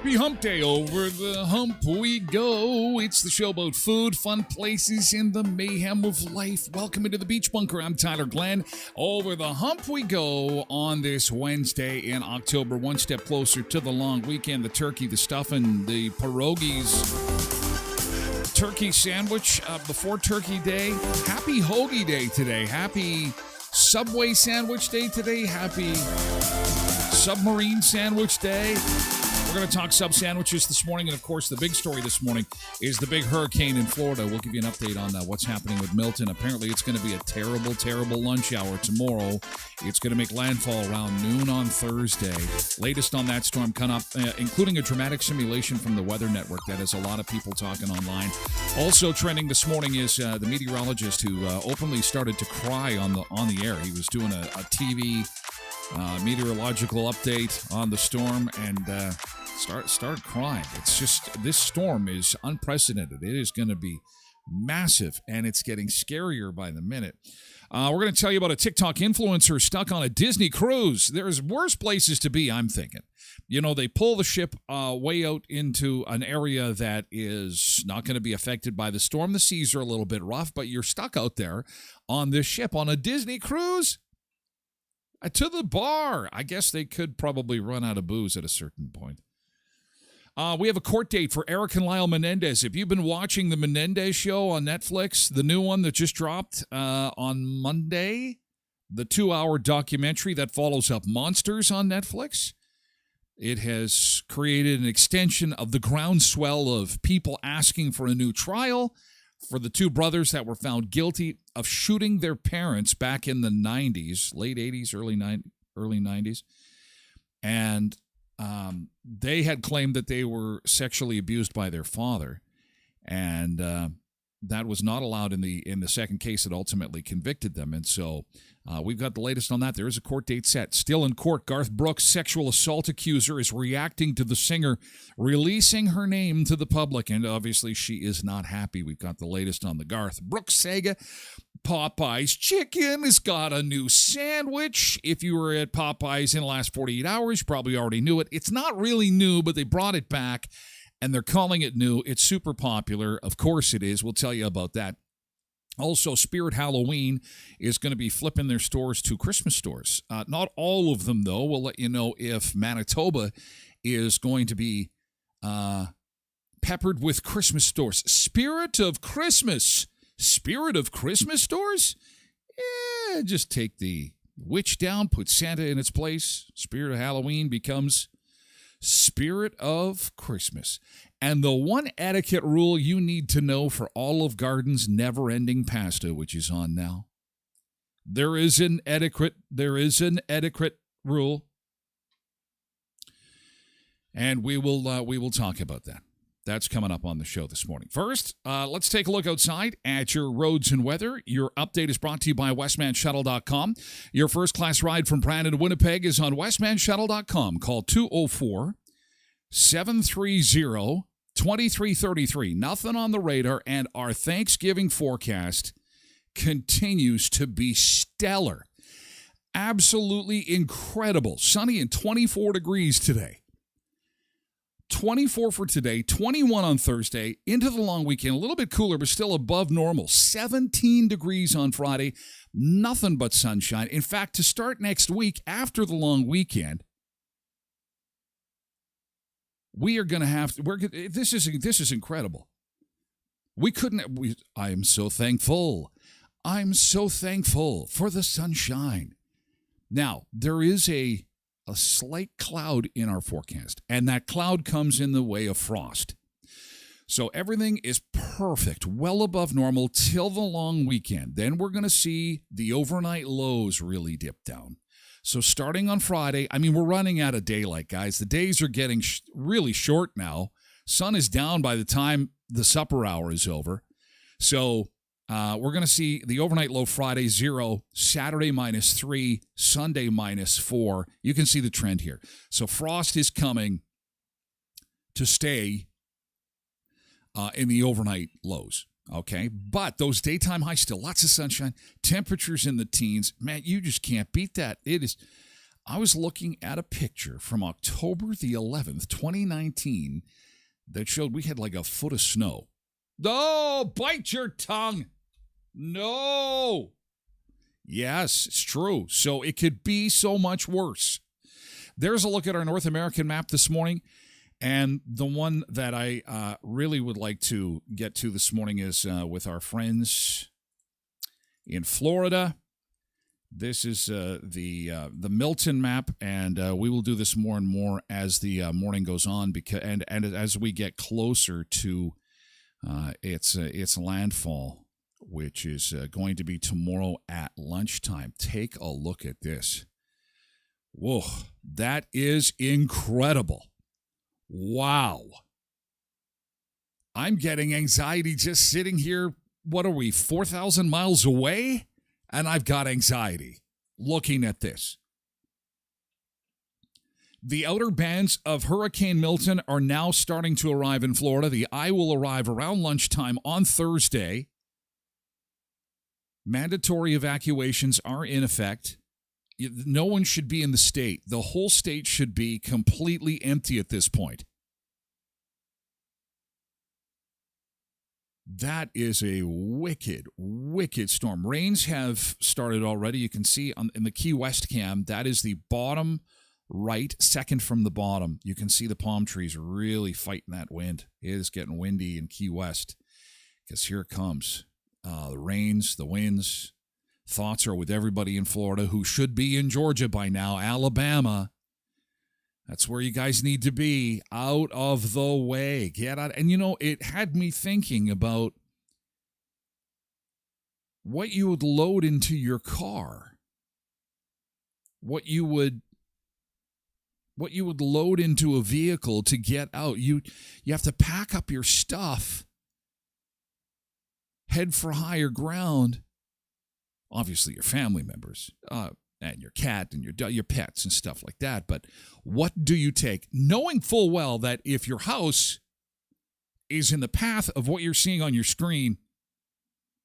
Happy hump day. Over the hump we go. It's the show about food, fun places, and the mayhem of life. Welcome into the Beach Bunker. I'm Tyler Glen. Over the hump we go on this Wednesday in October. One step closer to the long weekend. The turkey, the stuffing, the pierogies. Turkey sandwich before Turkey Day. Happy Hoagie Day today. Happy Subway Sandwich Day today. Happy Submarine Sandwich Day. We're going to talk sub sandwiches this morning, and of course, the big story this morning is the big hurricane in Florida. We'll give you an update on what's happening with Milton. Apparently, it's going to be a terrible, terrible lunch hour tomorrow. It's going to make landfall around noon on Thursday. Latest on that storm coming up, including a dramatic simulation from the Weather Network that has a lot of people talking online. Also trending this morning is the meteorologist who openly started to cry on the air. He was doing a TV meteorological update on the storm and started crying. It's just, this storm is unprecedented. It is going to be massive, and it's getting scarier by the minute. We're going to tell you about a TikTok influencer stuck on a Disney cruise. There's worse places to be, I'm thinking. You know, they pull the ship way out into an area that is not going to be affected by the storm. The seas are a little bit rough, but you're stuck out there on this ship on a Disney cruise. To the bar. I guess they could probably run out of booze at a certain point. We have a court date for Eric and Lyle Menendez. If you've been watching the Menendez show on Netflix, the new one that just dropped on Monday, the 2-hour documentary that follows up Monsters on Netflix, it has created an extension of the groundswell of people asking for a new trial for the two brothers that were found guilty of shooting their parents back in the 90s, late 80s, early 90s. And they had claimed that they were sexually abused by their father. And that was not allowed in the second case that ultimately convicted them. And so we've got the latest on that. There is a court date set. Still in court, Garth Brooks' sexual assault accuser is reacting to the singer releasing her name to the public. And obviously she is not happy. We've got the latest on the Garth Brooks saga. Popeye's Chicken has got a new sandwich. If you were at Popeye's in the last 48 hours, you probably already knew it. It's not really new, but they brought it back. And they're calling it new. It's super popular. Of course it is. We'll tell you about that. Also, Spirit Halloween is going to be flipping their stores to Christmas stores. Not all of them, though. We'll let you know if Manitoba is going to be peppered with Christmas stores. Spirit of Christmas. Spirit of Christmas stores? Yeah, just take the witch down, put Santa in its place. Spirit of Halloween becomes Spirit of Christmas. And the one etiquette rule you need to know for Olive Garden's never-ending pasta, which is on now. There is an etiquette rule. And we will talk about that. That's coming up on the show this morning. First, let's take a look outside at your roads and weather. Your update is brought to you by voicemanusa.com. Your first-class ride from Brandon to Winnipeg is on voicemanusa.com. Call 204-730-2333. Nothing on the radar, and our Thanksgiving forecast continues to be stellar. Absolutely incredible. Sunny and 24 degrees today. 24 for today, 21 on Thursday, into the long weekend, a little bit cooler, but still above normal. 17 degrees on Friday, nothing but sunshine. In fact, to start next week after the long weekend, we are going to have, this is incredible. I am so thankful. I'm so thankful for the sunshine. Now, there is a slight cloud in our forecast, and that cloud comes in the way of frost. So everything is perfect, well above normal till the long weekend. Then we're going to see the overnight lows really dip down. So starting on Friday, we're running out of daylight, guys. The days are getting really short now. Sun is down by the time the supper hour is over. So we're going to see the overnight low Friday 0, Saturday -3, Sunday -4. You can see the trend here. So frost is coming to stay in the overnight lows, okay? But those daytime highs, still lots of sunshine, temperatures in the teens. Man, you just can't beat that. It is. I was looking at a picture from October the 11th, 2019, that showed we had like a foot of snow. Oh, bite your tongue. No. Yes, it's true. So it could be so much worse. There's a look at our North American map this morning. And the one that I really would like to get to this morning is with our friends in Florida. This is the Milton map, and we will do this more and more as the morning goes on, and as we get closer to its landfall, which is going to be tomorrow at lunchtime. Take a look at this. Whoa, that is incredible. Wow. I'm getting anxiety just sitting here. What are we, 4,000 miles away? And I've got anxiety looking at this. The outer bands of Hurricane Milton are now starting to arrive in Florida. The eye will arrive around lunchtime on Thursday. Mandatory evacuations are in effect. No one should be in the state. The whole state should be completely empty at this point. That is a wicked, wicked storm. Rains have started already. You can see in the Key West cam, that is the bottom right, second from the bottom. You can see the palm trees really fighting that wind. It is getting windy in Key West because here it comes. The rains, the winds. Thoughts are with everybody in Florida who should be in Georgia by now. Alabama. That's where you guys need to be. Out of the way. Get out. And, it had me thinking about what you would load into your car. What you would load into a vehicle to get out. You have to pack up your stuff. Head for higher ground. Obviously, your family members, and your cat and your pets and stuff like that. But what do you take? Knowing full well that if your house is in the path of what you're seeing on your screen,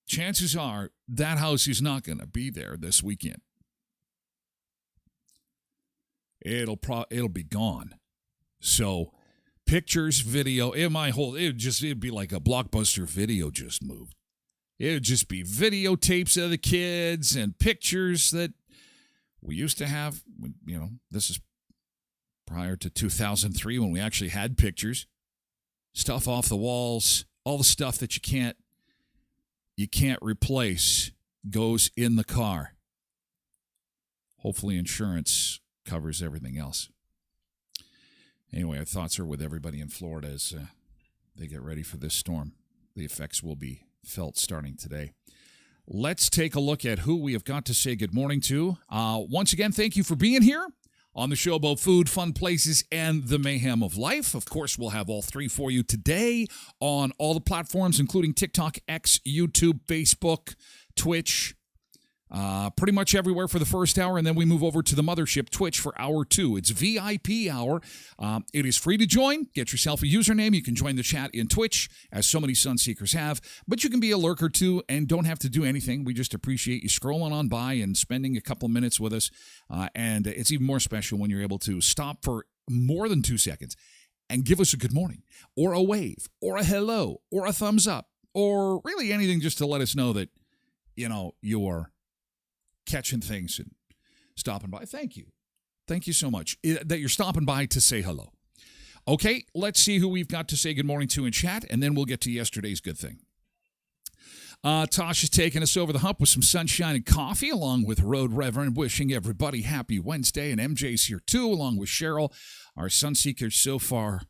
chances are that house is not going to be there this weekend. It'll be gone. So pictures, video, it'd be like a Blockbuster video just moved. It would just be videotapes of the kids and pictures that we used to have. This is prior to 2003 when we actually had pictures. stuff off the walls, all the stuff that you can't replace goes in the car. Hopefully insurance covers everything else. Anyway, our thoughts are with everybody in Florida as they get ready for this storm. The effects will be felt starting today. Let's take a look at who we have got to say good morning to. Once again, thank you for being here on the show about food, fun places, and the mayhem of life. Of course, we'll have all three for you today on all the platforms, including TikTok, X, YouTube, Facebook, Twitch, pretty much everywhere for the first hour, and then we move over to the mothership, Twitch, for hour 2. It's VIP hour. It is free to join. Get yourself a username. You can join the chat in Twitch, as so many Sunseekers have, but you can be a lurker too and don't have to do anything. We just appreciate you scrolling on by and spending a couple minutes with us, and it's even more special when you're able to stop for more than 2 seconds and give us a good morning, or a wave, or a hello, or a thumbs up, or really anything just to let us know that, you are catching things and stopping by. Thank you. Thank you so much that you're stopping by to say hello. Okay, let's see who we've got to say good morning to in chat, and then we'll get to yesterday's good thing. Tosh is taking us over the hump with some sunshine and coffee, along with Road Reverend, wishing everybody happy Wednesday, and MJ's here too, along with Cheryl, our Sunseekers so far,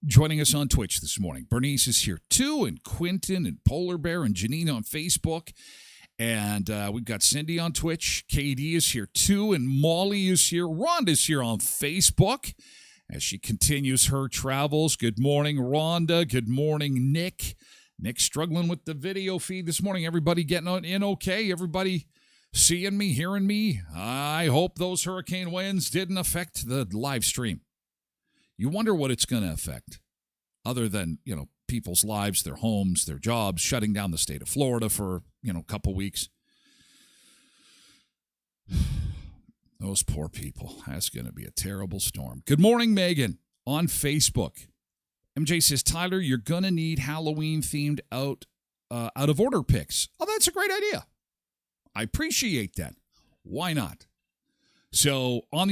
joining us on Twitch this morning. Bernice is here too, and Quentin, and Polar Bear, and Janine on Facebook. And we've got Cindy on Twitch. KD is here too. And Molly is here. Rhonda's here on Facebook as she continues her travels. Good morning, Rhonda. Good morning, Nick. Nick's struggling with the video feed this morning. Everybody getting in okay? Everybody seeing me, hearing me? I hope those hurricane winds didn't affect the live stream. You wonder what it's going to affect, other than, people's lives, their homes, their jobs, shutting down the state of Florida for, a couple weeks. Those poor people. That's going to be a terrible storm. Good morning, Megan, on Facebook. MJ says, Tyler, you're going to need Halloween-themed out of order picks. Oh, that's a great idea. I appreciate that. Why not? So on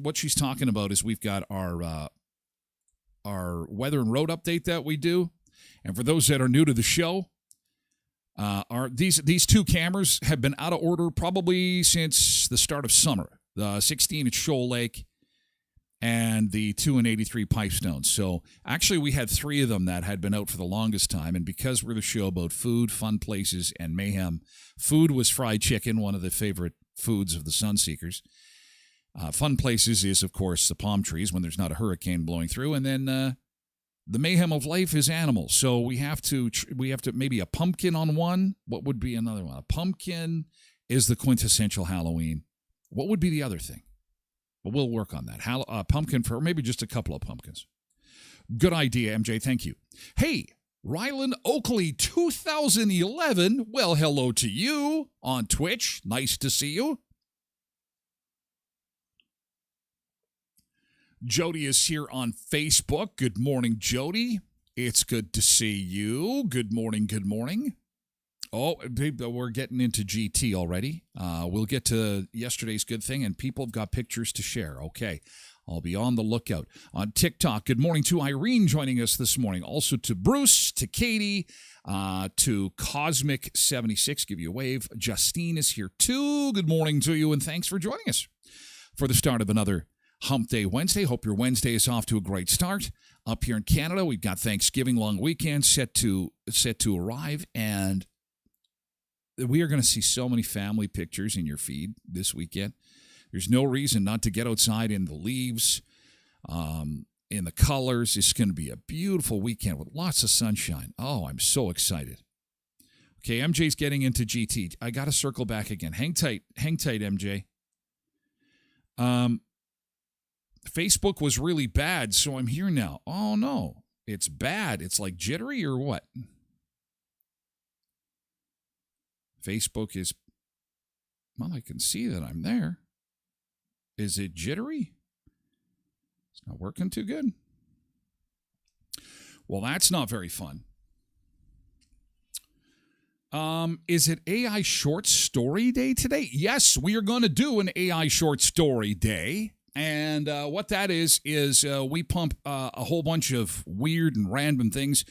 what she's talking about is we've got our weather and road update that we do. And for those that are new to the show, these two cameras have been out of order probably since the start of summer. The 16 at Shoal Lake and the 2 and 83 Pipestone. So actually we had 3 of them that had been out for the longest time. And because we're the show about food, fun places, and mayhem, food was fried chicken, one of the favorite foods of the Sunseekers. Fun places is, of course, the palm trees when there's not a hurricane blowing through. And then the mayhem of life is animals. So we have to maybe a pumpkin on one. What would be another one? A pumpkin is the quintessential Halloween. What would be the other thing? But we'll work on that. Pumpkin for maybe just a couple of pumpkins. Good idea, MJ. Thank you. Hey, Rylan Oakley 2011. Well, hello to you on Twitch. Nice to see you. Jody is here on Facebook. Good morning, Jody. It's good to see you. Good morning, good morning. Oh, we're getting into GT already. We'll get to yesterday's good thing, and people have got pictures to share. Okay, I'll be on the lookout. On TikTok, good morning to Irene joining us this morning. Also to Bruce, to Katie, to Cosmic76, give you a wave. Justine is here too. Good morning to you, and thanks for joining us for the start of another Hump Day Wednesday. Hope your Wednesday is off to a great start. Up here in Canada, we've got Thanksgiving long weekend set to arrive, and we are going to see so many family pictures in your feed this weekend. There's no reason not to get outside in the leaves, in the colors. It's going to be a beautiful weekend with lots of sunshine. Oh, I'm so excited. Okay, MJ's getting into GT. I got to circle back again. Hang tight, MJ. Facebook was really bad, so I'm here now. Oh, no. It's bad. It's like jittery or what? Facebook is... Well, I can see that I'm there. Is it jittery? It's not working too good. Well, that's not very fun. Is it AI Short Story Day today? Yes, we are going to do an AI Short Story Day. And what that is we pump a whole bunch of weird and random things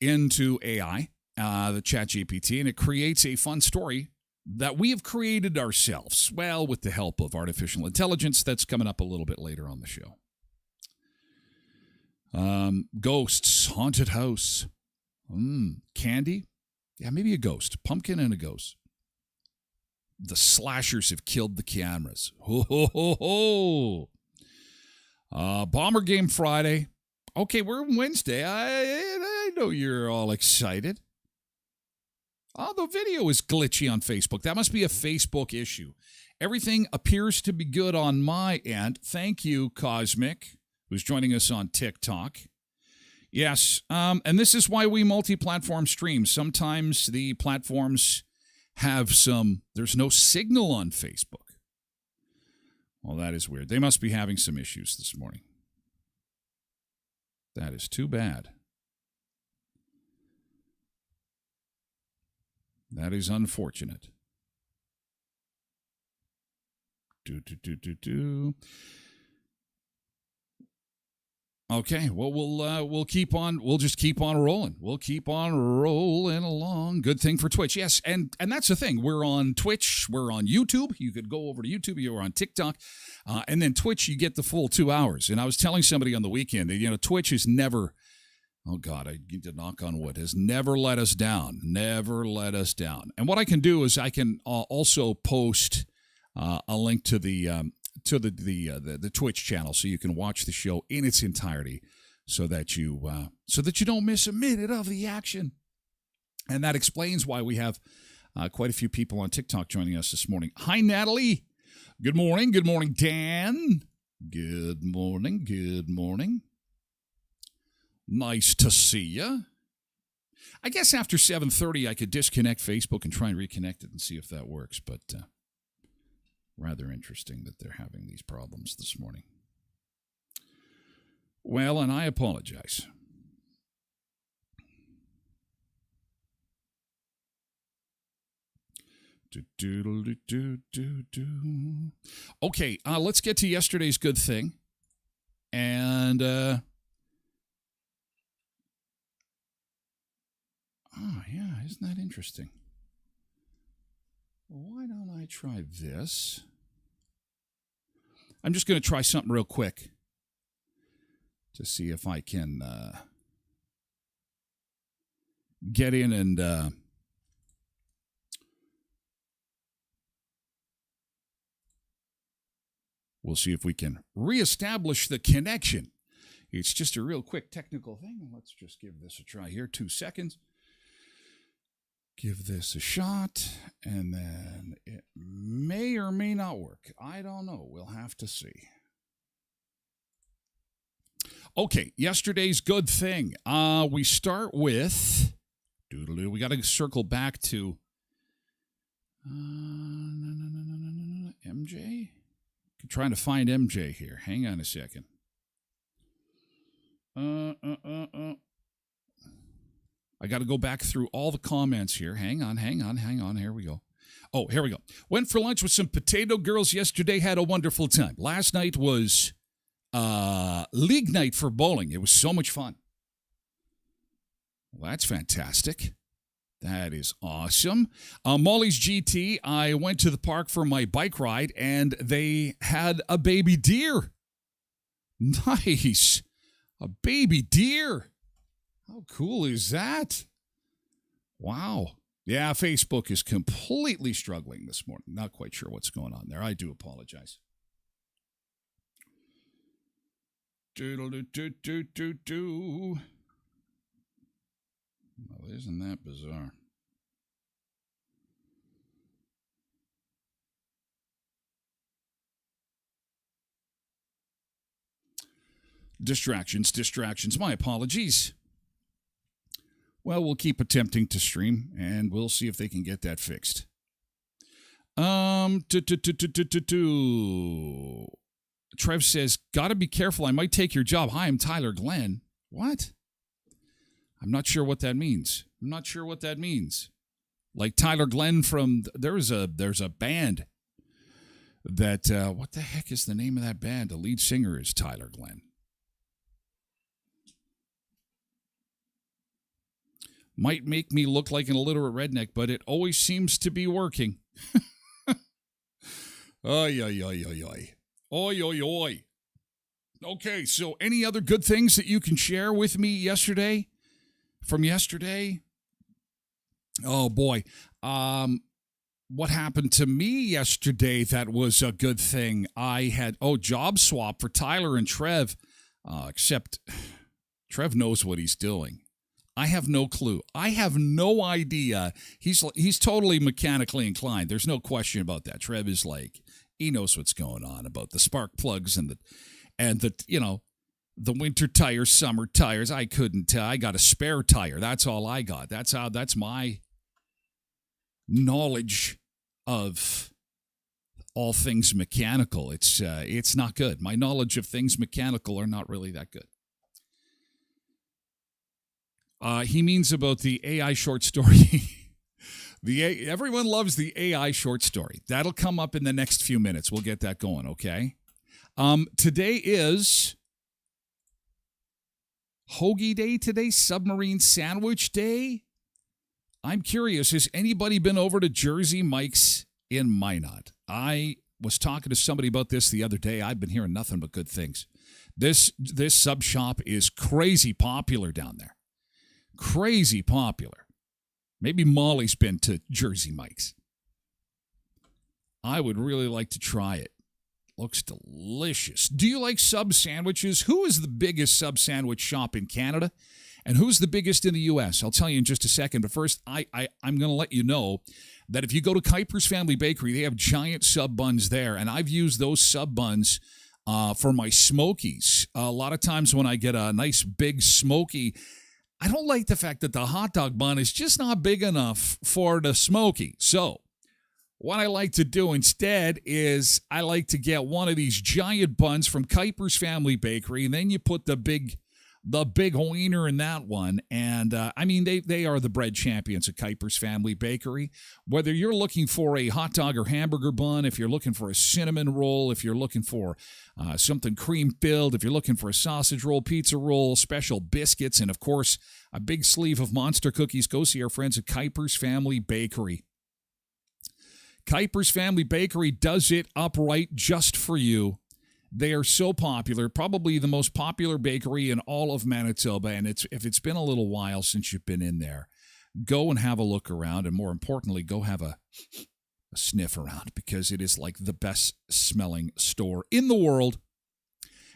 into AI, the ChatGPT, and it creates a fun story that we have created ourselves. Well, with the help of artificial intelligence, that's coming up a little bit later on the show. Ghosts, haunted house, candy. Yeah, maybe a ghost, pumpkin and a ghost. The slashers have killed the cameras. Ho, ho, ho, ho. Bomber game Friday. Okay, we're Wednesday. I know you're all excited. Oh, the video is glitchy on Facebook. That must be a Facebook issue. Everything appears to be good on my end. Thank you, Cosmic, who's joining us on TikTok. Yes, and this is why we multi-platform stream. Sometimes the platforms have there's no signal on Facebook. Well, that is weird. They must be having some issues this morning. That is too bad. That is unfortunate. Okay, well, we'll keep on. We'll just keep on rolling. We'll keep on rolling along. Good thing for Twitch, yes, and that's the thing. We're on Twitch. We're on YouTube. You could go over to YouTube. You're on TikTok, and then Twitch. You get the full 2 hours. And I was telling somebody on the weekend that Twitch is never. Oh God, I need to knock on wood. Has never let us down. Never let us down. And what I can do is I can also post a link to the Twitch channel, so you can watch the show in its entirety, so that you don't miss a minute of the action. And that explains why we have quite a few people on TikTok joining us this morning. Hi, Natalie. Good morning. Good morning, Dan. Good morning. Good morning. Nice to see you. I guess after 7:30, I could disconnect Facebook and try and reconnect it and see if that works, but rather interesting that they're having these problems this morning. Well, and I apologize. Okay, let's get to yesterday's good thing. And, oh, yeah, isn't that interesting? Why don't I try this? I'm just going to try something real quick to see if I can get in and we'll see if we can reestablish the connection. It's just a real quick technical thing. Let's just give this a try here. 2 seconds. Give this a shot, and then it may or may not work. I don't know. We'll have to see. Okay, yesterday's good thing. We start with doodle-doo. We got to circle back to MJ. I'm trying to find MJ here. Hang on a second. I got to go back through all the comments here. Hang on. Here we go. Oh, here we go. Went for lunch with some potato girls yesterday. Had a wonderful time. Last night was league night for bowling. It was so much fun. Well, that's fantastic. That is awesome. Molly's GT, I went to the park for my bike ride, and they had a baby deer. Nice. A baby deer. How cool is that? Wow. Yeah, Facebook is completely struggling this morning. Not quite sure what's going on there. I do apologize. Doodle-doo-doo-doo-doo-doo. Well, isn't that bizarre? Distractions. My apologies. Well, we'll keep attempting to stream, and we'll see if they can get that fixed. Trev says, gotta be careful. I might take your job. Hi, I'm Tyler Glen. What? I'm not sure what that means. Like Tyler Glen from, there's a band. that, what the heck is the name of that band? The lead singer is Tyler Glen. Might make me look like an illiterate redneck, but it always seems to be working. Oy, oy, oy, oy, oy. Oy, oy, oy. Okay, so any other good things that you can share with me from yesterday? Oh, boy. What happened to me yesterday that was a good thing? I had, job swap for Tyler and Trev, except Trev knows what he's doing. I have no clue. I have no idea. He's totally mechanically inclined. There's no question about that. Trev is like, he knows what's going on about the spark plugs and the winter tires, summer tires. I couldn't tell. I got a spare tire. That's all I got. That's my knowledge of all things mechanical. It's not good. My knowledge of things mechanical are not really that good. He means about the AI short story. Everyone loves the AI short story. That'll come up in the next few minutes. We'll get that going, okay? Today is Hoagie Day today, Submarine Sandwich Day. I'm curious, has anybody been over to Jersey Mike's in Minot? I was talking to somebody about this the other day. I've been hearing nothing but good things. This sub shop is crazy popular down there. Crazy popular. Maybe Molly's been to Jersey Mike's. I would really like to try it. Looks delicious. Do you like sub sandwiches? Who is the biggest sub sandwich shop in Canada? And who's the biggest in the U.S.? I'll tell you in just a second. But first, I'm going to let you know that if you go to Kuiper's Family Bakery, they have giant sub buns there. And I've used those sub buns for my smokies. A lot of times when I get a nice big smoky, I don't like the fact that the hot dog bun is just not big enough for the smoky. So what I like to do instead is I like to get one of these giant buns from Kuiper's Family Bakery, and then you put the big wiener in that one. And, they are the bread champions at Kuiper's Family Bakery. Whether you're looking for a hot dog or hamburger bun, if you're looking for a cinnamon roll, if you're looking for something cream-filled, if you're looking for a sausage roll, pizza roll, special biscuits, and, of course, a big sleeve of Monster cookies, go see our friends at Kuiper's Family Bakery. Kuiper's Family Bakery does it upright just for you. They are so popular, probably the most popular bakery in all of Manitoba, and if it's been a little while since you've been in there, go and have a look around, and more importantly, go have a sniff around, because it is like the best-smelling store in the world.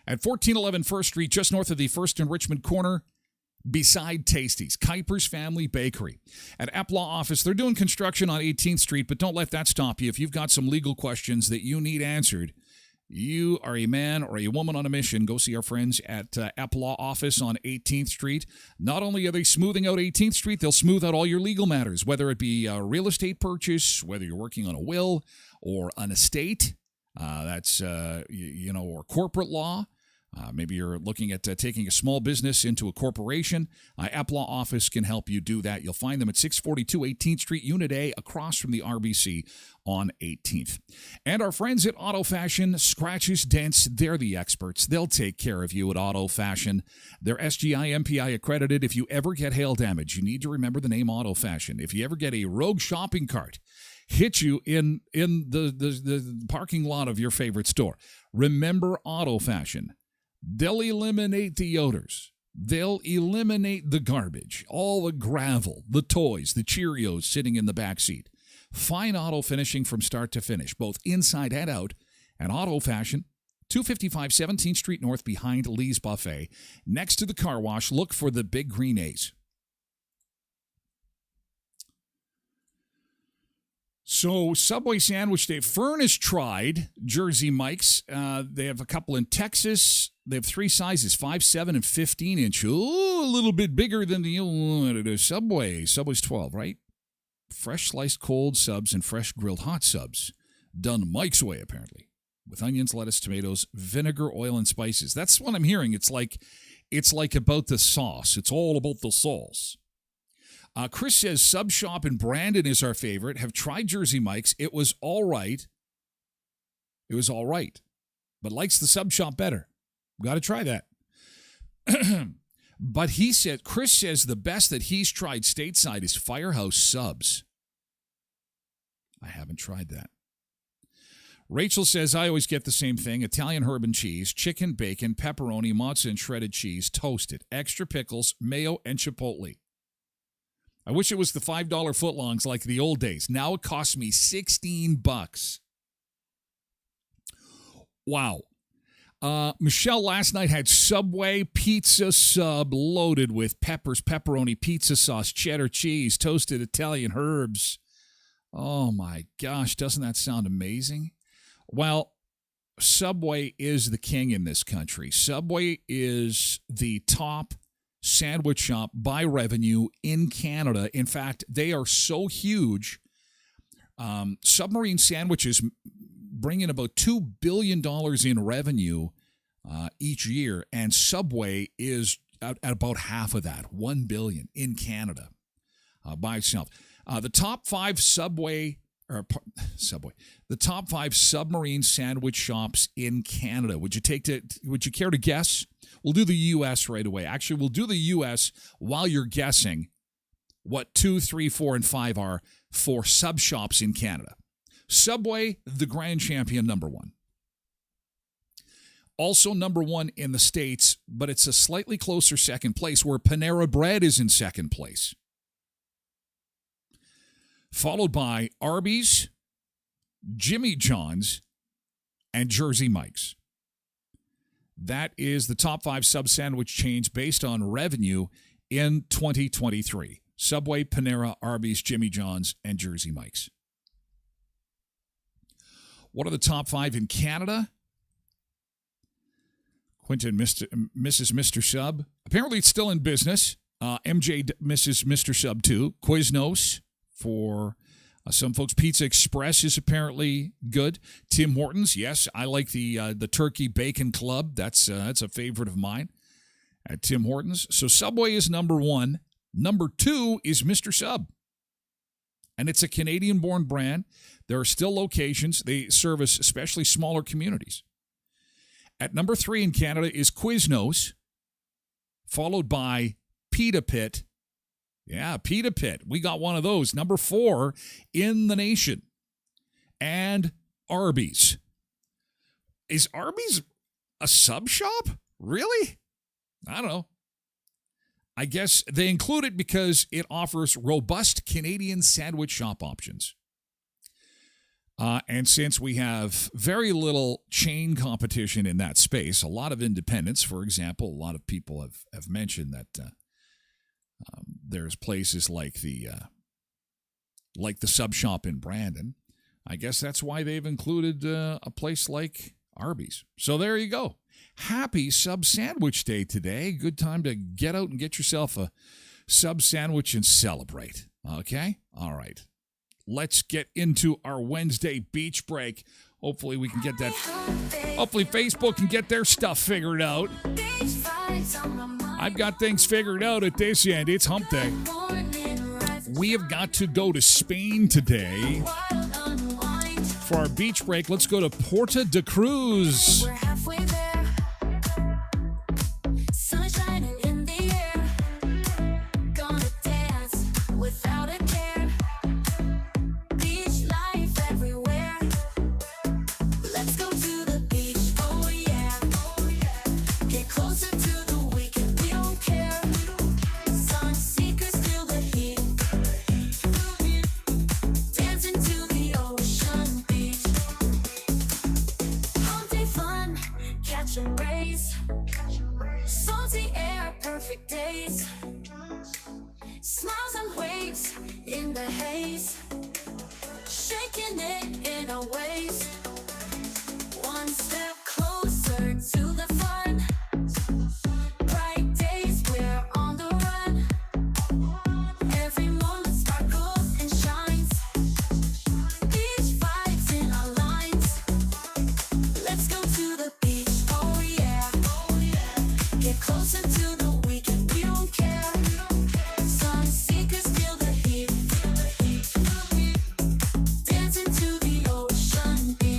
At 1411 First Street, just north of the First and Richmond corner, beside Tasty's, Kuiper's Family Bakery. At Eplaw office, they're doing construction on 18th Street, but don't let that stop you. If you've got some legal questions that you need answered, you are a man or a woman on a mission, go see our friends at Eplaw office on 18th Street. Not only are they smoothing out 18th Street, they'll smooth out all your legal matters, whether it be a real estate purchase, whether you're working on a will or an estate, or corporate law. Maybe you're looking at taking a small business into a corporation. Eplaw office can help you do that. You'll find them at 642 18th Street, Unit A, across from the RBC on 18th. And our friends at Auto Fashion, scratches, dents, they're the experts. They'll take care of you at Auto Fashion. They're SGI, MPI accredited. If you ever get hail damage, you need to remember the name Auto Fashion. If you ever get a rogue shopping cart hit you in the parking lot of your favorite store, remember Auto Fashion. They'll eliminate the odors. They'll eliminate the garbage, all the gravel, the toys, the Cheerios sitting in the back seat. Fine auto finishing from start to finish, both inside and out. And Auto Fashion, 255 17th Street North behind Lee's Buffet. Next to the car wash, look for the big green A's. So, Subway Sandwich Day. Fern has tried Jersey Mike's. They have a couple in Texas. They have three sizes, 5, 7, and 15-inch. Ooh, a little bit bigger than the Subway. Subway's 12, right? Fresh sliced cold subs and fresh grilled hot subs. Done Mike's way, apparently. With onions, lettuce, tomatoes, vinegar, oil, and spices. That's what I'm hearing. It's like about the sauce. It's all about the sauce. Chris says Sub Shop in Brandon is our favorite. Have tried Jersey Mike's. It was all right. It was all right, but likes the sub shop better. Got to try that. But Chris says the best that he's tried stateside is Firehouse Subs. I haven't tried that. Rachel says, I always get the same thing. Italian herb and cheese, chicken, bacon, pepperoni, mozza, and shredded cheese, toasted. Extra pickles, mayo, and chipotle. I wish it was the $5 footlongs like the old days. Now it costs me $16. Wow. Michelle last night had Subway pizza sub loaded with peppers, pepperoni, pizza sauce, cheddar cheese, toasted Italian herbs. Oh my gosh, doesn't that sound amazing? Well, Subway is the king in this country. Subway is the top sandwich shop by revenue in Canada. In fact, they are so huge. Submarine Sandwiches bring in about $2 billion in revenue each year, and Subway is at about half of that, $1 billion in Canada by itself. The top five the top five submarine sandwich shops in Canada. Would you care to guess? We'll do the U.S. right away. Actually, we'll do the U.S. while you're guessing what 2, 3, 4, and 5 are for sub shops in Canada. Subway, the grand champion, number one. Also number one in the States, but it's a slightly closer second place where Panera Bread is in second place. Followed by Arby's, Jimmy John's, and Jersey Mike's. That is the top 5 sub sandwich chains based on revenue in 2023. Subway, Panera, Arby's, Jimmy John's, and Jersey Mike's. What are the top 5 in Canada? Quentin, Mrs. Mr. Sub. Apparently it's still in business. MJ, Mrs. Mr. Sub 2. Quiznos for some folks. Pizza Express is apparently good. Tim Hortons, yes, I like the Turkey Bacon Club. That's a favorite of mine at Tim Hortons. So Subway is number 1. Number 2 is Mr. Sub. And it's a Canadian-born brand. There are still locations. They service especially smaller communities. At number 3 in Canada is Quiznos, followed by Pita Pit. Yeah, Pita Pit. We got one of those. Number 4 in the nation. And Arby's. Is Arby's a sub shop? Really? I don't know. I guess they include it because it offers robust Canadian sandwich shop options. And since we have very little chain competition in that space, a lot of independents, for example, a lot of people have mentioned that there's places like the sub shop in Brandon. I guess that's why they've included a place like Arby's. So there you go. Happy Sub Sandwich Day today. Good time to get out and get yourself a sub sandwich and celebrate. Okay? All right. Let's get into our Wednesday beach break. Hopefully we can get that. Hopefully Facebook can get their stuff figured out. I've got things figured out at this end. It's hump day. We have got to go to Spain today. For our beach break, let's go to Porta de Cruz. We're halfway there. Sun shining in the air. Gonna dance without a care. Beach life everywhere. Let's go to the beach, oh yeah. Get closer to the weekend, we don't care. Sun seekers feel the heat. Dancing to the ocean beach. All day fun, catching rays. Salty air, perfect days. Smiles and waves in the haze. Shaking it in our ways. One step closer to the fun. Bright days, we're on the run. Every moment sparkles and shines. Beach vibes in our lines. Let's go to the beach, oh yeah. Get closer to the weekend, we don't care. Sun seekers feel the heat. Dancing to the ocean beach.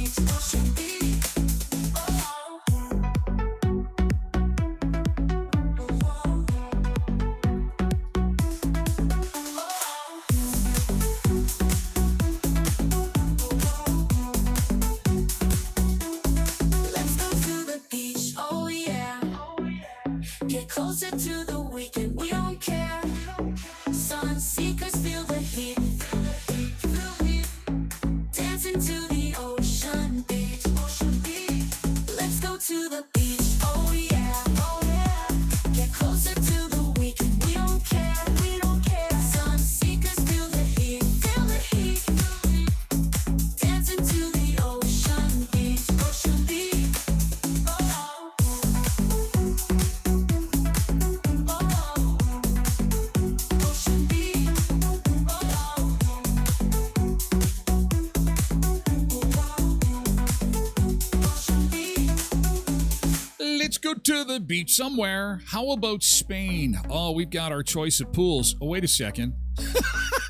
closer to the weekend, we don't care. Sun seekers feel the heat. Dancing to the ocean beach. Let's go to the beach. Oh yeah, oh yeah. Get closer to the weekend, we don't care. We don't care. Sun seekers feel the heat. Feel the heat. Dancing to the ocean beach. Ocean beach. Oh, oh, ocean beach. Ocean beach. Let's go to the beach somewhere. How about Spain? Oh, we've got our choice of pools. Oh, wait a second.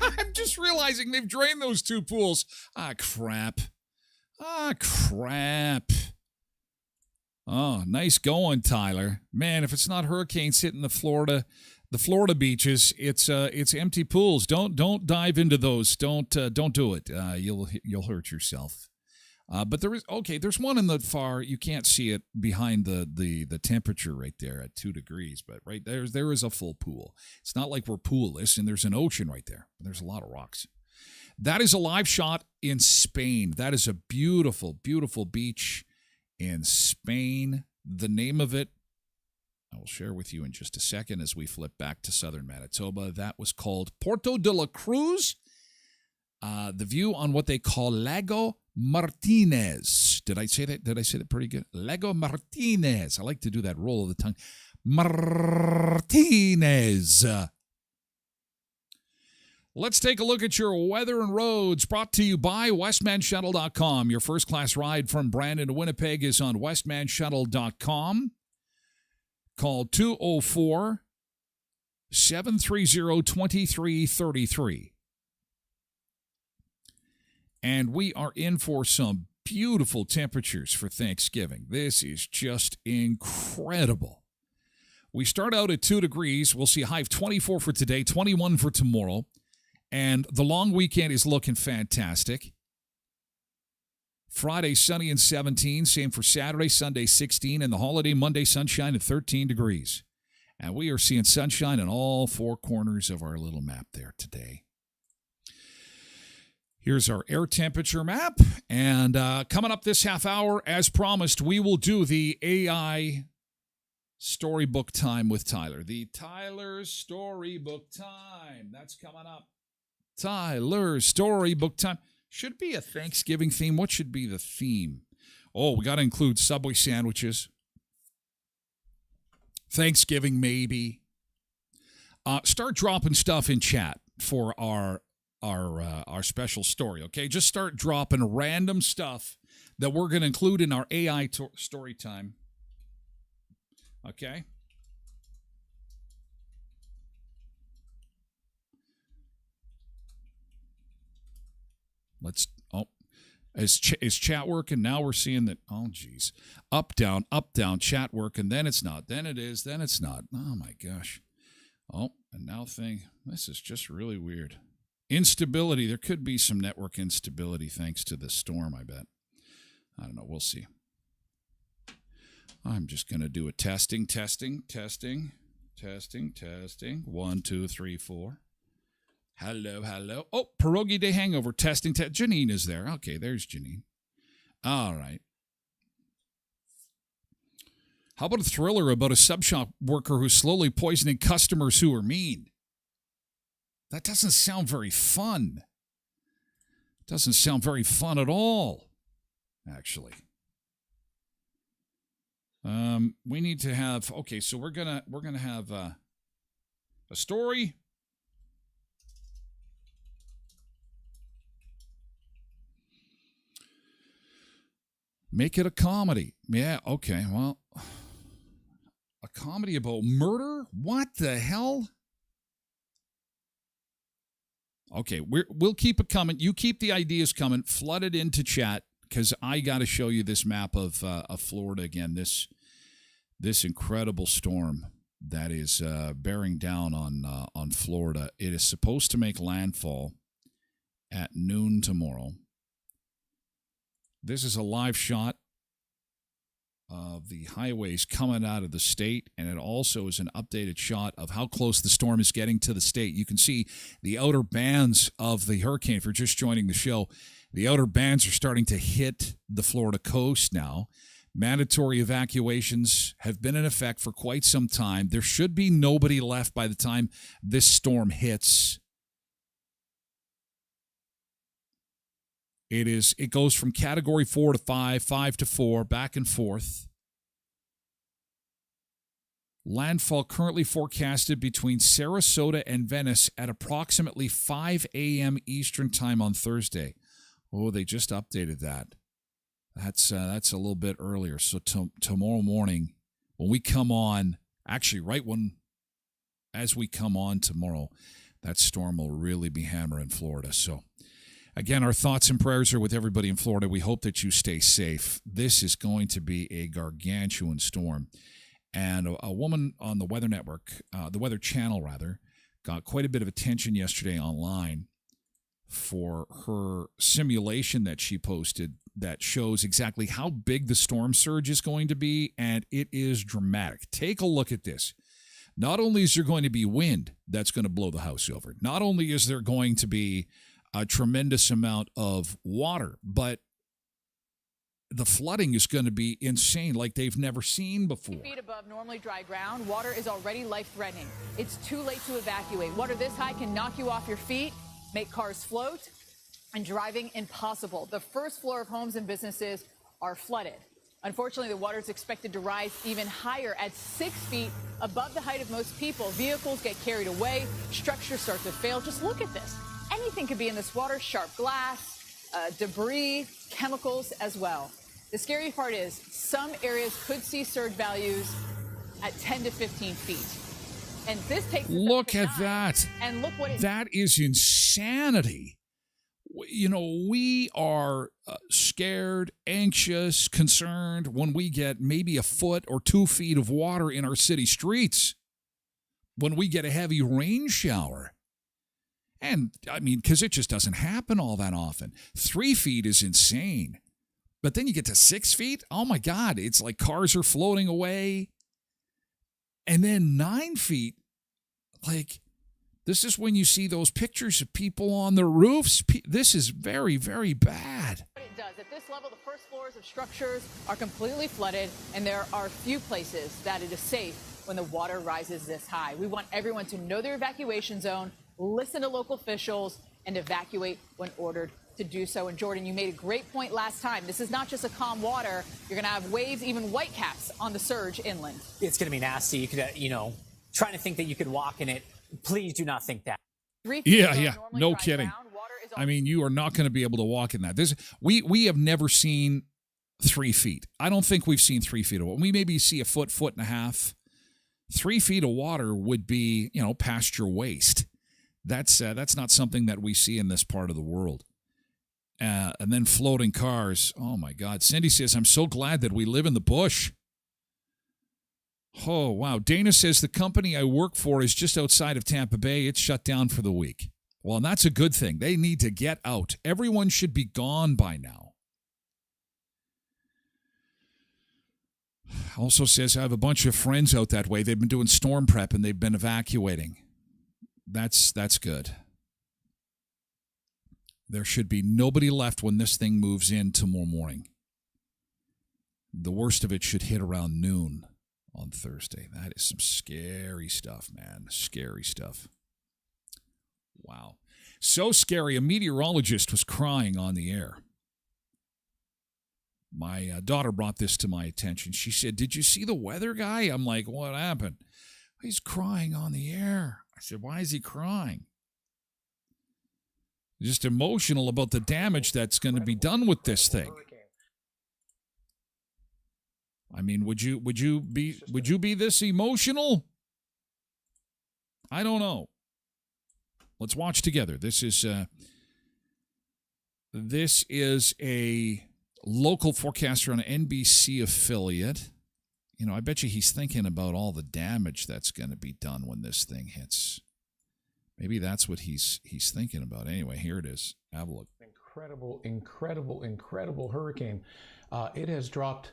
I'm just realizing they've drained those two pools. Ah, crap. Oh, nice going, Tyler. Man, if it's not hurricanes hitting the Florida beaches, it's empty pools. Don't dive into those. Don't do it. You'll hurt yourself. But there's one in the far, you can't see it behind the temperature right there at 2 degrees, but right there is a full pool. It's not like we're poolless, and there's an ocean right there. There's a lot of rocks. That is a live shot in Spain. That is a beautiful, beautiful beach in Spain. The name of it, I will share with you in just a second as we flip back to southern Manitoba. That was called Puerto de la Cruz. The view on what they call Lago Martinez. Did I say that? Did I say that pretty good? Lago Martinez. I like to do that roll of the tongue. Martinez. Let's take a look at your weather and roads, brought to you by westmanshuttle.com. Your first class ride from Brandon to Winnipeg is on westmanshuttle.com. Call 204-730-2333. And we are in for some beautiful temperatures for Thanksgiving. This is just incredible. We start out at 2 degrees. We'll see a high of 24 for today, 21 for tomorrow. And the long weekend is looking fantastic. Friday, sunny and 17. Same for Saturday, Sunday, 16. And the holiday, Monday, sunshine at 13 degrees. And we are seeing sunshine in all 4 corners of our little map there today. Here's our air temperature map. And coming up this half hour, as promised, we will do the AI storybook time with Tyler. The Tyler storybook time. That's coming up. Tyler storybook time. Should be a Thanksgiving theme. What should be the theme? Oh, we got to include Subway sandwiches. Thanksgiving, maybe. Start dropping stuff in chat for our special story, okay? Just start dropping random stuff that we're going to include in our AI story time, okay? Is chat working? Now we're seeing that, oh, geez. Up, down, chat working, then it's not, then it is, then it's not. Oh, my gosh. Oh, and now this is just really weird. Instability. There could be some network instability thanks to the storm, I bet. I don't know. We'll see. I'm just going to do a testing. 1, 2, 3, 4. Hello. Oh, Pierogi Day hangover. Testing. Janine is there. Okay, there's Janine. All right. How about a thriller about a sub shop worker who's slowly poisoning customers who are mean? That doesn't sound very fun. Doesn't sound very fun at all, actually. We need to have, okay, so we're gonna have a story. Make it a comedy. Yeah, okay, well, a comedy about murder? What the hell? Okay, we'll keep it coming. You keep the ideas coming. Flood it into chat because I got to show you this map of Florida again. This incredible storm that is bearing down on Florida. It is supposed to make landfall at noon tomorrow. This is a live shot of the highways coming out of the state, and it also is an updated shot of how close the storm is getting to the state. You can see the outer bands of the hurricane. If you're just joining the show, the outer bands are starting to hit the Florida coast now. Mandatory evacuations have been in effect for quite some time. There should be nobody left by the time this storm hits. It goes from category 4 to 5, 5 to 4, back and forth. Landfall currently forecasted between Sarasota and Venice at approximately 5 a.m. Eastern time on Thursday. Oh, they just updated that. That's a little bit earlier. So tomorrow morning, when we come on, actually as we come on tomorrow, that storm will really be hammering Florida. So again, our thoughts and prayers are with everybody in Florida. We hope that you stay safe. This is going to be a gargantuan storm. And a woman on the Weather Network, the Weather Channel rather, got quite a bit of attention yesterday online for her simulation that she posted that shows exactly how big the storm surge is going to be, and it is dramatic. Take a look at this. Not only is there going to be wind that's going to blow the house over, not only is there going to be a tremendous amount of water, but the flooding is going to be insane, like they've never seen before. Feet above normally dry ground, water is already life-threatening. It's too late to evacuate. Water this high can knock you off your feet, make cars float, and driving impossible. The first floor of homes and businesses are flooded. Unfortunately, the water is expected to rise even higher at 6 feet above the height of most people. Vehicles get carried away, structures start to fail. Just look at this. Anything could be in this water, sharp glass, debris, chemicals as well. The scary part is some areas could see surge values at 10 to 15 feet. And this takes look at that. And look what that is insanity. You know, we are scared, anxious, concerned when we get maybe a foot or 2 feet of water in our city streets, when we get a heavy rain shower. And, I mean, because it just doesn't happen all that often. 3 feet is insane. But then you get to 6 feet. Oh, my God. It's like cars are floating away. And then 9 feet, like, this is when you see those pictures of people on the roofs. This is very, very bad. What it does, at this level, the first floors of structures are completely flooded, and there are few places that it is safe when the water rises this high. We want everyone to know their evacuation zone, listen to local officials, and evacuate when ordered to do so. And Jordan, you made a great point last time. This is not just a calm water. You're going to have waves, even whitecaps on the surge inland. It's going to be nasty. You could, trying to think that you could walk in it. Please do not think that. Yeah. No kidding. I mean, you are not going to be able to walk in that. We have never seen 3 feet. I don't think we've seen 3 feet of water. We maybe see a foot and a half. 3 feet of water would be, past your waist. That's not something that we see in this part of the world. And then floating cars. Oh, my God. Cindy says, I'm so glad that we live in the bush. Oh, wow. Dana says the company I work for is just outside of Tampa Bay. It's shut down for the week. Well, and that's a good thing. They need to get out. Everyone should be gone by now. Also says I have a bunch of friends out that way. They've been doing storm prep and they've been evacuating. That's good. There should be nobody left when this thing moves in tomorrow morning. The worst of it should hit around noon on Thursday. That is some scary stuff, man. Scary stuff. Wow. So scary, a meteorologist was crying on the air. My daughter brought this to my attention. She said, did you see the weather guy? I'm like, what happened? He's crying on the air. I said, why is he crying? Just emotional about the damage that's going to be done with this thing. I mean, would you be this emotional? I don't know. Let's watch together. This is a local forecaster on an NBC affiliate. I bet you he's thinking about all the damage that's going to be done when this thing hits. Maybe that's what he's thinking about. Anyway, here it is. Have a look. Incredible hurricane. It has dropped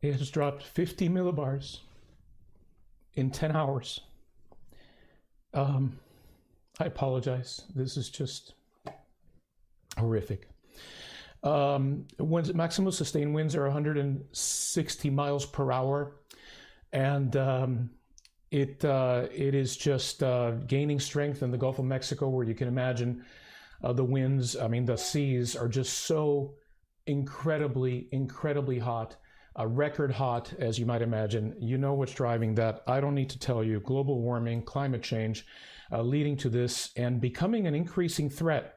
It has dropped 50 millibars in 10 hours. I apologize. This is just horrific. Maximum sustained winds are 160 miles per hour, and it is just gaining strength in the Gulf of Mexico, where you can imagine the winds. I mean, the seas are just so incredibly hot. Record hot, as you might imagine. You know what's driving that. I don't need to tell you. Global warming, climate change, leading to this and becoming an increasing threat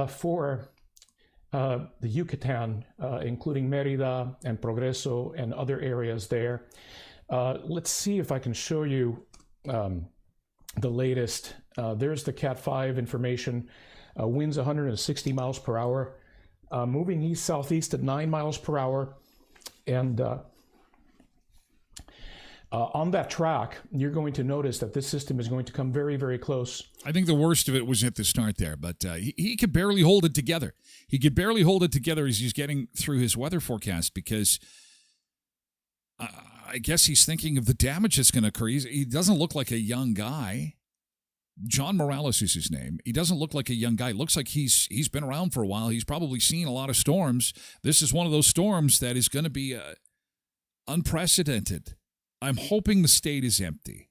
for the Yucatan, including Mérida and Progreso and other areas there. Let's see if I can show you the latest. There's the Cat 5 information. Winds 160 miles per hour, moving east-southeast at 9 miles per hour. And on that track, you're going to notice that this system is going to come very close. I think the worst of it was at the start there, but he could barely hold it together. He could barely hold it together as he's getting through his weather forecast, because I guess he's thinking of the damage that's going to occur. He doesn't look like a young guy. John Morales is his name. He doesn't look like a young guy. Looks like he's been around for a while. He's probably seen a lot of storms. This is one of those storms that is going to be unprecedented. I'm hoping the state is empty.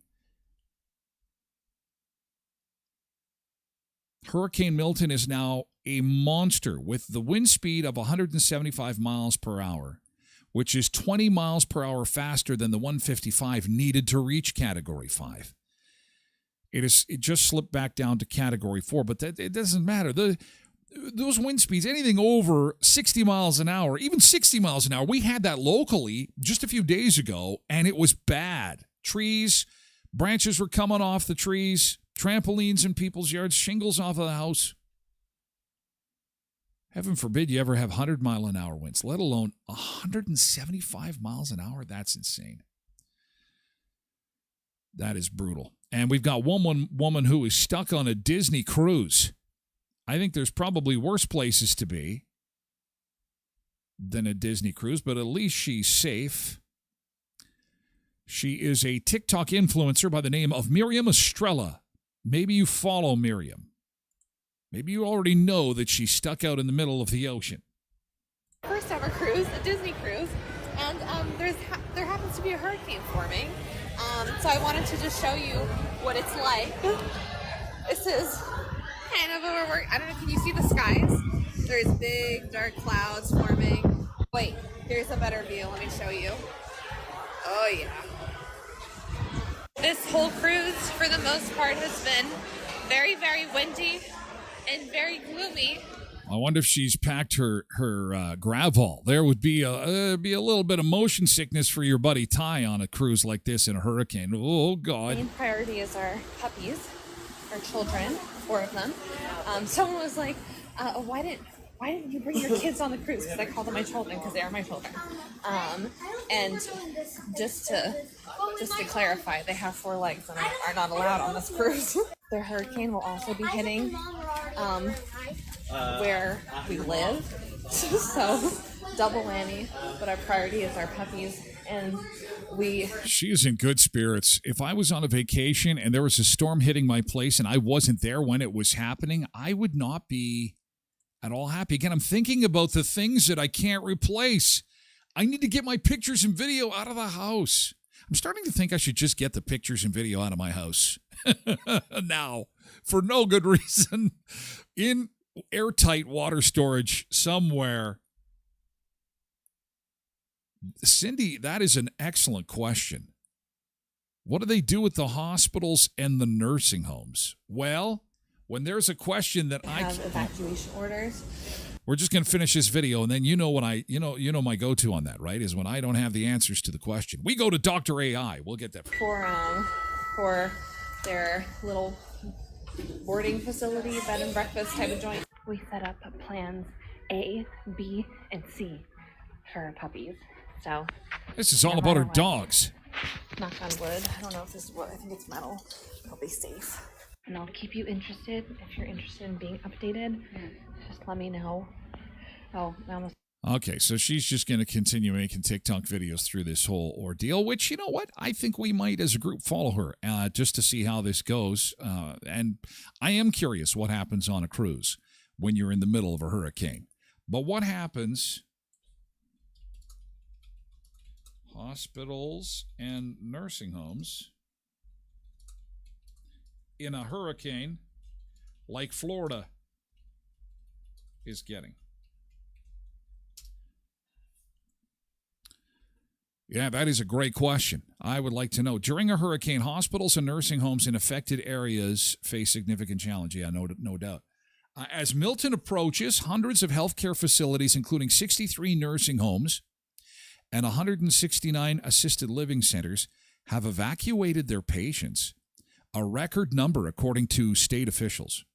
Hurricane Milton is now a monster with the wind speed of 175 miles per hour, which is 20 miles per hour faster than the 155 needed to reach Category 5. It just slipped back down to Category 4, but it doesn't matter. Those wind speeds, anything over 60 miles an hour, even 60 miles an hour, we had that locally just a few days ago, and it was bad. Trees, branches were coming off the trees, trampolines in people's yards, shingles off of the house. Heaven forbid you ever have 100-mile-an-hour winds, let alone 175 miles an hour. That's insane. That is brutal. And we've got one woman who is stuck on a Disney cruise. I think there's probably worse places to be than a Disney cruise, but at least she's safe. She is a TikTok influencer by the name of Miriam Estrella. Maybe you follow Miriam. Maybe you already know that she's stuck out in the middle of the ocean. First ever cruise, a Disney cruise, and there happens to be a hurricane forming. So I wanted to just show you what it's like. This is kind of over. I don't know, can you see the skies? There's big dark clouds forming. Wait, here's a better view. Let me show you. Oh yeah. This whole cruise, for the most part, has been very windy and very gloomy. I wonder if she's packed her Gravol. There would be a little bit of motion sickness for your buddy Ty on a cruise like this in a hurricane. Oh, God. Main priority is our puppies, our children, 4 of them. Someone was like, why didn't you bring your kids on the cruise? Because I call them my children because they are my children. And just to clarify, they have 4 legs and are not allowed on this cruise. The hurricane will also be hitting where we live, so double whammy. But our priority is our puppies, and she is in good spirits. If I was on a vacation and there was a storm hitting my place and I wasn't there when it was happening, I would not be at all happy. Again, I'm thinking about the things that I can't replace. I need to get my pictures and video out of the house. I'm starting to think I should just get the pictures and video out of my house now, for no good reason, in airtight water storage somewhere. Cindy, that is an excellent question. What do they do with the hospitals and the nursing homes? Well, when there's a question that I have evacuation orders. We're just going to finish this video, and then you know my go-to on that, right? Is when I don't have the answers to the question. We go to Dr. AI. We'll get that for their little boarding facility, bed and breakfast type of joint. We set up plans A, B, and C for our puppies. So this is all about our dogs. Knock on wood. I don't know if this is wood. I think it's metal. It'll be safe. And I'll keep you interested. If you're interested in being updated, just let me know. Oh, I almost... Okay, so she's just going to continue making TikTok videos through this whole ordeal, which, you know what? I think we might, as a group, follow her just to see how this goes. And I am curious what happens on a cruise when you're in the middle of a hurricane. But what happens? Hospitals and nursing homes in a hurricane like Florida is getting. Yeah, that is a great question. I would like to know. During a hurricane, hospitals and nursing homes in affected areas face significant challenge. Yeah, no doubt. As Milton approaches, hundreds of healthcare facilities, including 63 nursing homes and 169 assisted living centers, have evacuated their patients, a record number according to state officials.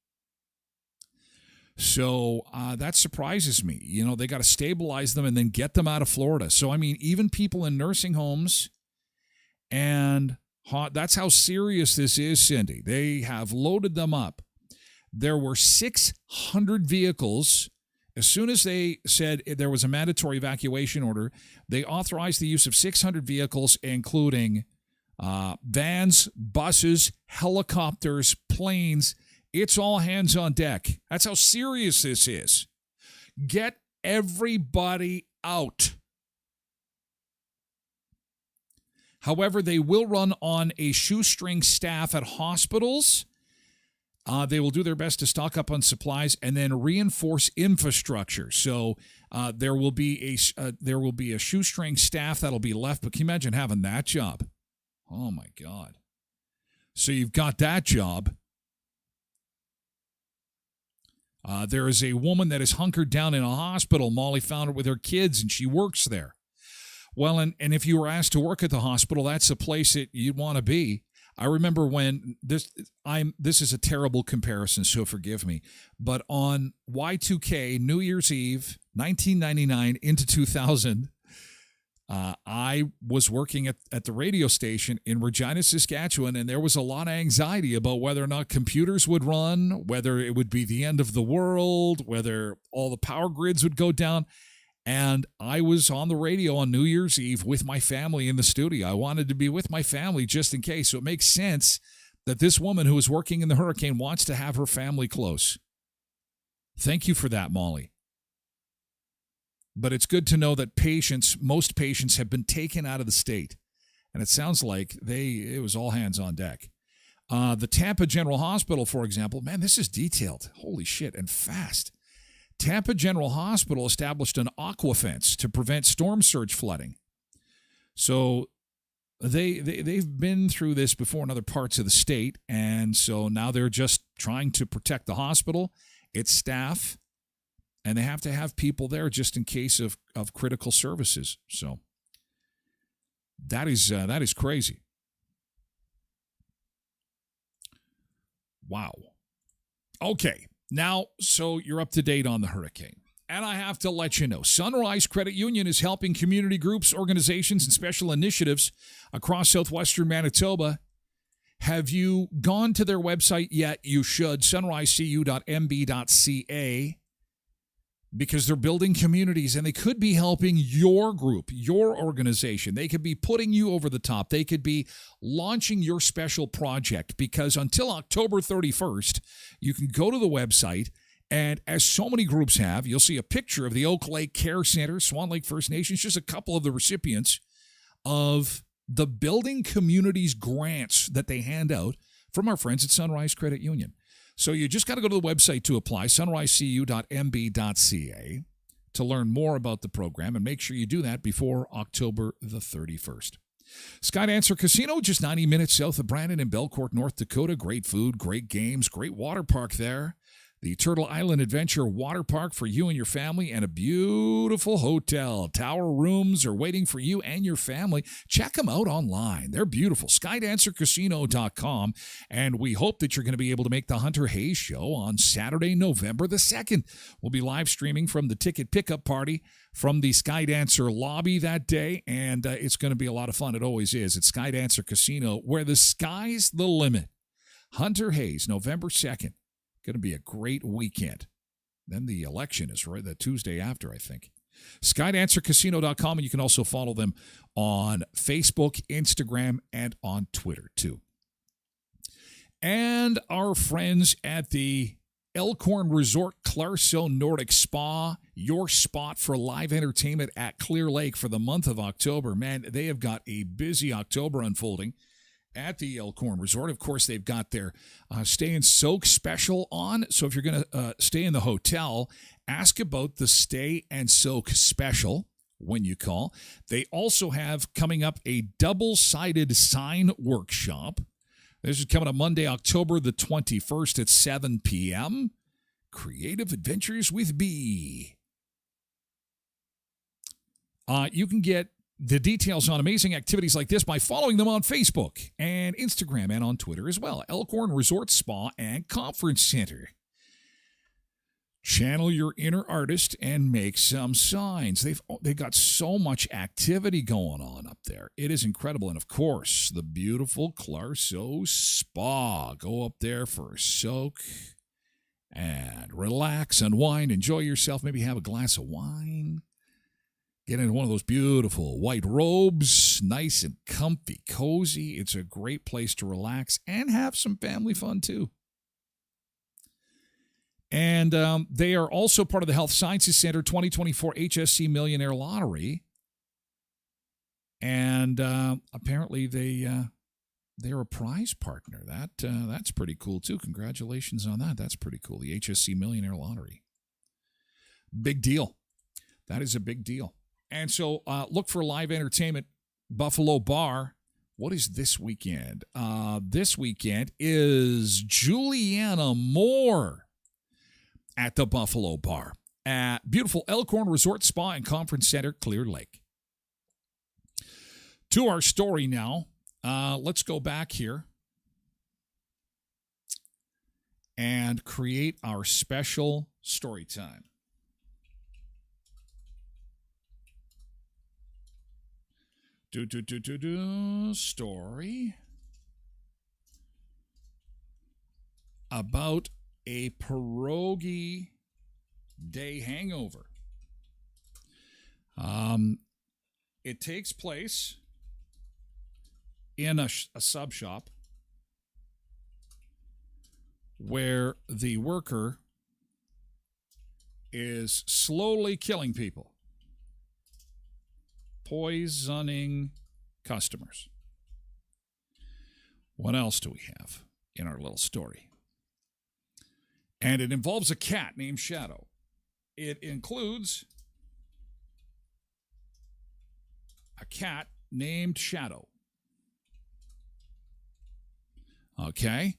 So that surprises me. You know, they got to stabilize them and then get them out of Florida. So, I mean, even people in nursing homes, and that's how serious this is, Cindy. They have loaded them up. There were 600 vehicles. As soon as they said there was a mandatory evacuation order, they authorized the use of 600 vehicles, including vans, buses, helicopters, planes. It's all hands on deck. That's how serious this is. Get everybody out. However, they will run on a shoestring staff at hospitals. They will do their best to stock up on supplies and then reinforce infrastructure. So there will be a shoestring staff that'll be left. But can you imagine having that job? Oh my God! So you've got that job. There is a woman that is hunkered down in a hospital. Molly found her with her kids, and she works there. Well, and if you were asked to work at the hospital, that's a place that you'd want to be. I remember when this is a terrible comparison, so forgive me, but on Y2K, New Year's Eve, 1999 into 2000, I was working at the radio station in Regina, Saskatchewan, and there was a lot of anxiety about whether or not computers would run, whether it would be the end of the world, whether all the power grids would go down. And I was on the radio on New Year's Eve with my family in the studio. I wanted to be with my family just in case. So it makes sense that this woman who is working in the hurricane wants to have her family close. Thank you for that, Molly. But it's good to know that most patients have been taken out of the state. And it sounds like it was all hands on deck. The Tampa General Hospital, for example, man, this is detailed. Holy shit, and fast. Tampa General Hospital established an aqua fence to prevent storm surge flooding. So they've been through this before in other parts of the state, and so now they're just trying to protect the hospital, its staff, and they have to have people there just in case of critical services. So that is crazy. Wow. Okay. Now, so you're up to date on the hurricane. And I have to let you know, Sunrise Credit Union is helping community groups, organizations, and special initiatives across southwestern Manitoba. Have you gone to their website yet? You should, sunrisecu.mb.ca, because they're building communities and they could be helping your group, your organization. They could be putting you over the top. They could be launching your special project, because until October 31st, you can go to the website, and as so many groups have, you'll see a picture of the Oak Lake Care Center, Swan Lake First Nations, just a couple of the recipients of the Building Communities grants that they hand out from our friends at Sunrise Credit Union. So you just got to go to the website to apply, sunrisecu.mb.ca, to learn more about the program, and make sure you do that before October the 31st. Skydancer Casino, just 90 minutes south of Brandon in Belcourt, North Dakota. Great food, great games, great water park there. The Turtle Island Adventure Water Park for you and your family, and a beautiful hotel. Tower rooms are waiting for you and your family. Check them out online. They're beautiful. Skydancercasino.com. And we hope that you're going to be able to make the Hunter Hayes Show on Saturday, November the 2nd. We'll be live streaming from the ticket pickup party from the Skydancer lobby that day, and it's going to be a lot of fun. It always is. It's Skydancer Casino, where the sky's the limit. Hunter Hayes, November 2nd. Going to be a great weekend. Then the election is right the Tuesday after, I think. SkydancerCasino.com, and you can also follow them on Facebook, Instagram, and on Twitter, too. And our friends at the Elkhorn Resort Clarso Nordic Spa, your spot for live entertainment at Clear Lake for the month of October. Man, they have got a busy October unfolding at the Elkhorn Resort. Of course, they've got their Stay and Soak special on. So if you're going to stay in the hotel, ask about the Stay and Soak special when you call. They also have coming up a double-sided sign workshop. This is coming up Monday, October the 21st at 7 p.m. Creative Adventures with B. You can get the details on amazing activities like this by following them on Facebook and Instagram and on Twitter as well. Elkhorn Resort Spa and Conference Center. Channel your inner artist and make some signs. They've got so much activity going on up there. It is incredible. And, of course, the beautiful Clarso Spa. Go up there for a soak and relax, unwind, enjoy yourself. Maybe have a glass of wine. Get into one of those beautiful white robes, nice and comfy, cozy. It's a great place to relax and have some family fun, too. And they are also part of the Health Sciences Center 2024 HSC Millionaire Lottery. And apparently they're a prize partner. That's pretty cool, too. Congratulations on that. That's pretty cool. The HSC Millionaire Lottery. Big deal. That is a big deal. And so look for live entertainment, Buffalo Bar. What is this weekend? This weekend is Juliana Moore at the Buffalo Bar at beautiful Elkhorn Resort Spa and Conference Center, Clear Lake. To our story now. Let's go back here and create our special story time. Story about a pierogi day hangover. It takes place in a sub shop where the worker is slowly killing people, poisoning customers. What else do we have in our little story? And it involves a cat named Shadow. It includes a cat named Shadow. Okay.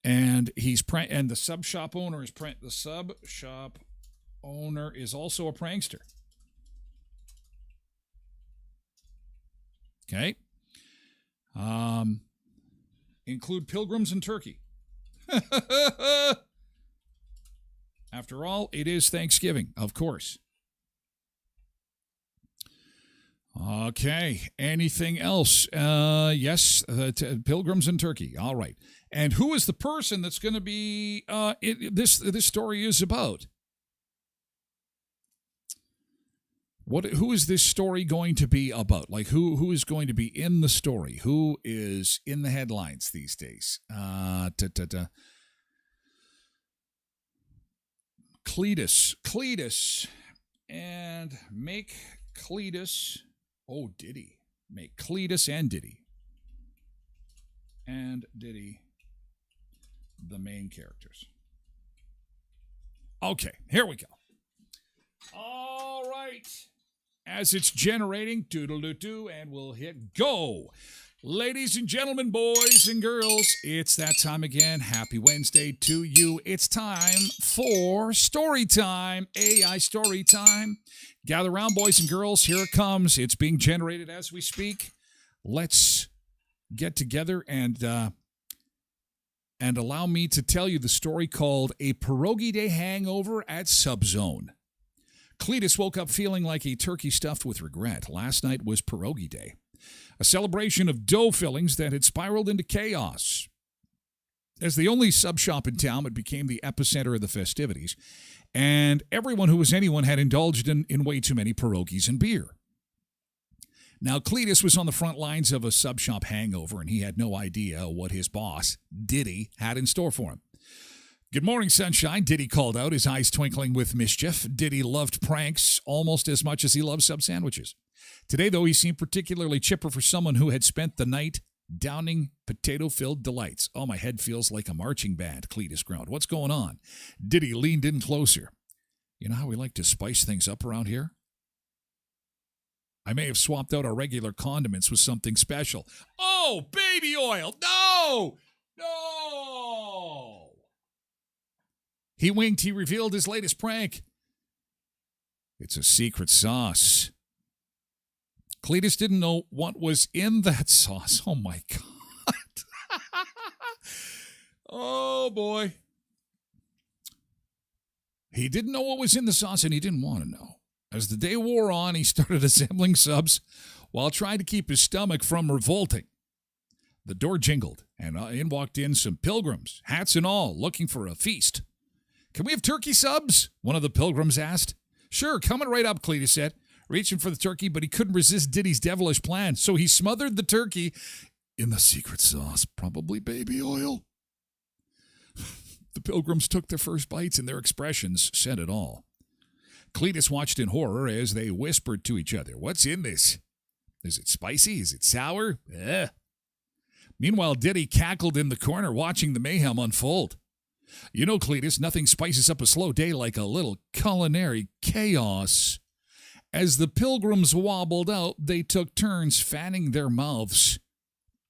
And he's and the sub shop owner is the sub shop owner is also a prankster. Okay. Include pilgrims and turkey. After all, it is Thanksgiving, of course. Okay. Anything else? Yes, pilgrims and turkey. All right. And who is the person that's going to be this story is about? Who is this story going to be about? Like who is going to be in the story? Who is in the headlines these days? Cletus, and make Cletus. Oh, Diddy. Make Cletus and Diddy the main characters. Okay, here we go. All right. As it's generating, doodle-doo-doo, and we'll hit go. Ladies and gentlemen, boys and girls, it's that time again. Happy Wednesday to you. It's time for story time, AI story time. Gather around, boys and girls. Here it comes. It's being generated as we speak. Let's get together and allow me to tell you the story called A Pierogi Day Hangover at Subzone. Cletus woke up feeling like a turkey stuffed with regret. Last night was Pierogi Day, a celebration of dough fillings that had spiraled into chaos. As the only sub shop in town, it became the epicenter of the festivities, and everyone who was anyone had indulged in way too many pierogies and beer. Now, Cletus was on the front lines of a sub shop hangover, and he had no idea what his boss, Diddy, had in store for him. Good morning, sunshine, Diddy called out, his eyes twinkling with mischief. Diddy loved pranks almost as much as he loved sub sandwiches. Today, though, he seemed particularly chipper for someone who had spent the night downing potato-filled delights. Oh, my head feels like a marching band, Cletus groaned. What's going on? Diddy leaned in closer. You know how we like to spice things up around here? I may have swapped out our regular condiments with something special. Oh, baby oil! No! No! He winked. He revealed his latest prank. It's a secret sauce. Cletus didn't know what was in that sauce. Oh, my God. Oh, boy. He didn't know what was in the sauce, and he didn't want to know. As the day wore on, he started assembling subs while trying to keep his stomach from revolting. The door jingled, and in walked in some pilgrims, hats and all, looking for a feast. Can we have turkey subs? One of the pilgrims asked. Sure, coming right up, Cletus said, reaching for the turkey, but he couldn't resist Diddy's devilish plan, so he smothered the turkey in the secret sauce, probably baby oil. The pilgrims took their first bites, and their expressions said it all. Cletus watched in horror as they whispered to each other, "What's in this? Is it spicy? Is it sour?" Meanwhile, Diddy cackled in the corner, watching the mayhem unfold. You know, Cletus, nothing spices up a slow day like a little culinary chaos. As the pilgrims wobbled out, they took turns fanning their mouths,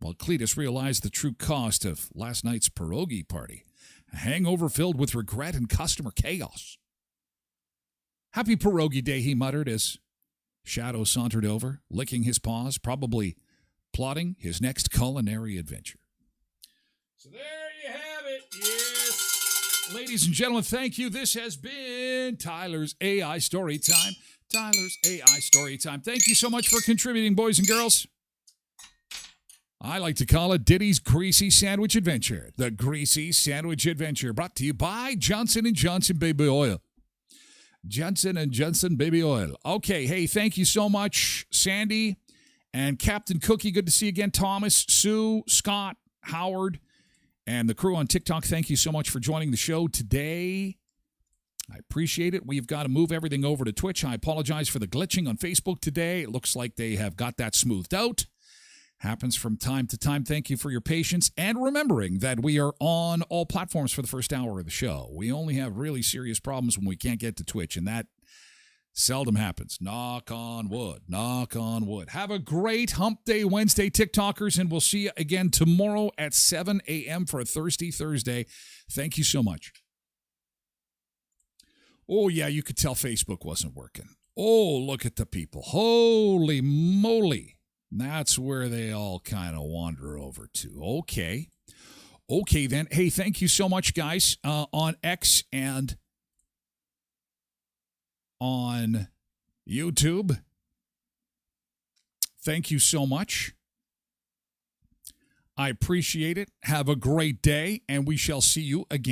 while Cletus realized the true cost of last night's pierogi party, a hangover filled with regret and customer chaos. Happy pierogi day, he muttered as Shadow sauntered over, licking his paws, probably plotting his next culinary adventure. So there you have it. Yes. Ladies and gentlemen, thank you. This has been Tyler's AI Story Time. Tyler's AI Story Time. Thank you so much for contributing, boys and girls. I like to call it Diddy's Greasy Sandwich Adventure. The Greasy Sandwich Adventure, brought to you by Johnson & Johnson Baby Oil. Johnson & Johnson Baby Oil. Okay, hey, thank you so much, Sandy and Captain Cookie. Good to see you again. Thomas, Sue, Scott, Howard, and the crew on TikTok. Thank you so much for joining the show today. I appreciate it. We've got to move everything over to Twitch. I apologize for the glitching on Facebook today. It looks like they have got that smoothed out. Happens from time to time. Thank you for your patience and remembering that we are on all platforms for the first hour of the show. We only have really serious problems when we can't get to Twitch, and that seldom happens. Knock on wood. Knock on wood. Have a great Hump Day Wednesday, TikTokers, and we'll see you again tomorrow at 7 a.m. for a Thirsty Thursday. Thank you so much. Oh, yeah, you could tell Facebook wasn't working. Oh, look at the people. Holy moly. That's where they all kind of wander over to. Okay. Okay, then. Hey, thank you so much, guys, on X and on YouTube. Thank you so much. I appreciate it. Have a great day, and we shall see you again.